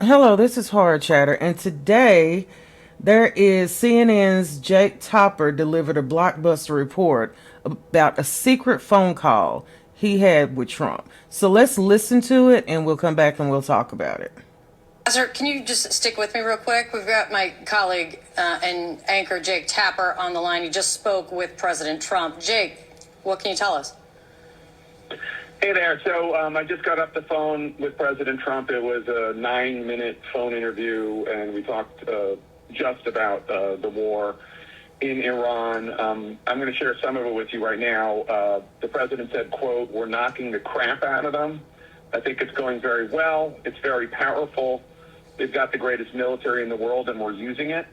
Hello, this is Horror Chatter, and today there is CNN's Jake Topper delivered a blockbuster report about a secret phone call he had with Trump. So let's listen to it, and we'll come back and we'll talk about it. Sir, can you just stick with me real quick? We've got my colleague and anchor Jake Tapper on the line. He just spoke with President Trump. Jake, what can you tell us? Hey there. So I just got off the phone with President Trump. It was a 9-minute phone interview, and we talked just about the war in Iran. I'm going to share some of it with you right now. The president said, quote, "We're knocking the crap out of them. I think it's going very well. It's very powerful. They've got the greatest military in the world, and we're using it."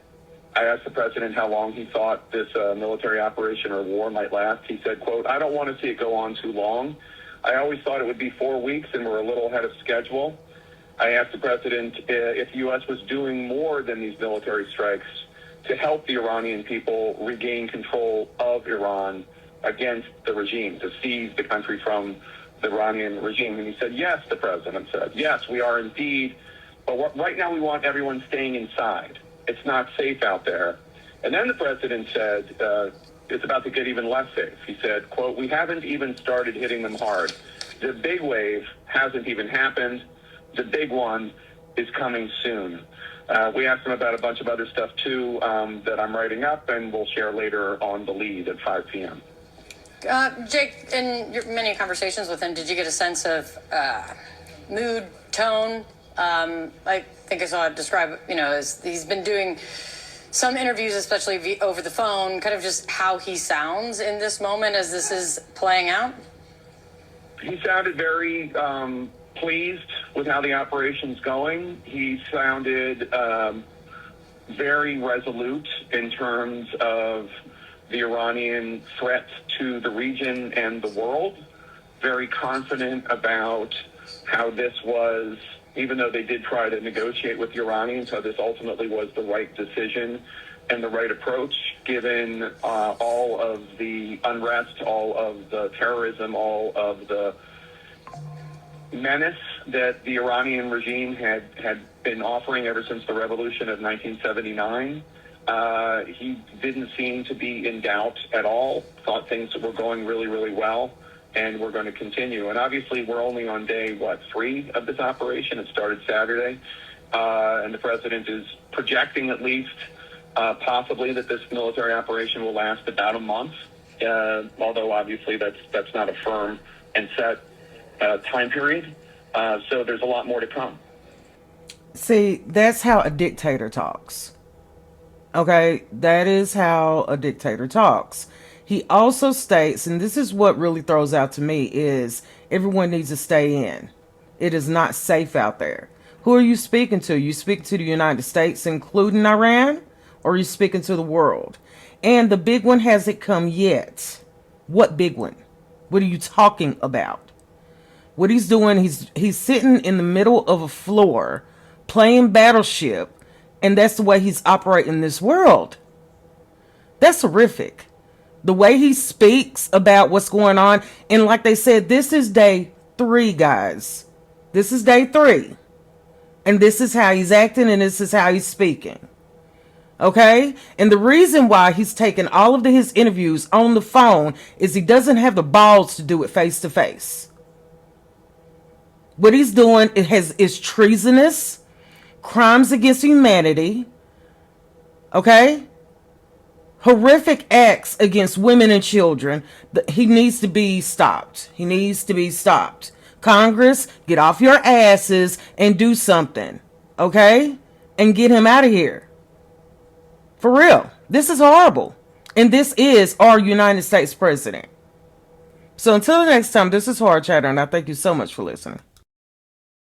I asked the president how long he thought this military operation or war might last. He said, quote, "I don't want to see it go on too long. I always thought it would be 4 weeks, and we're a little ahead of schedule." I asked the president if the U.S. was doing more than these military strikes to help the Iranian people regain control of Iran against the regime, to seize the country from the Iranian regime. And he said, yes, the president said, yes, we are indeed. But right now we want everyone staying inside. It's not safe out there. And then the president said, it's about to get even less safe. He said, quote, "We haven't even started hitting them hard. The big wave hasn't even happened. The big one is coming soon." We asked him about a bunch of other stuff, too, that I'm writing up, and we'll share later on The Lead at 5 p.m. Jake, in your many conversations with him, did you get a sense of mood, tone? I think I saw it describe, as he's been doing some interviews, especially over the phone, kind of just how he sounds in this moment as this is playing out? He sounded very pleased with how the operation's going. He sounded very resolute in terms of the Iranian threat to the region and the world, very confident about how this was, even though they did try to negotiate with the Iranians, how this ultimately was the right decision and the right approach, given all of the unrest, all of the terrorism, all of the menace that the Iranian regime had been offering ever since the revolution of 1979. He didn't seem to be in doubt at all, thought things were going really, really well, and we're going to continue. And obviously, we're only on day, 3 of this operation. It started Saturday, and the president is projecting at least possibly that this military operation will last about a month, although obviously that's not a firm and set time period. So there's a lot more to come. See, that's how a dictator talks. Okay, that is how a dictator talks. He also states, and this is what really throws out to me, is everyone needs to stay in. It is not safe out there. Who are you speaking to? You speak to the United States, including Iran, or are you speaking to the world? And the big one hasn't come yet. What big one? What are you talking about? What he's doing, he's sitting in the middle of a floor playing Battleship, and that's the way he's operating this world. That's horrific. The way he speaks about what's going on. And like they said, this is day 3, guys. This is day 3. And this is how he's acting, and this is how he's speaking. Okay? And the reason why he's taking all of his interviews on the phone is he doesn't have the balls to do it face to face. What he's doing is treasonous, crimes against humanity. Okay? Horrific acts against women and children. He needs to be stopped. He needs to be stopped. Congress, get off your asses and do something. Okay? And get him out of here. For real. This is horrible. And this is our United States president. So until the next time, this is Horror Chatter, and I thank you so much for listening.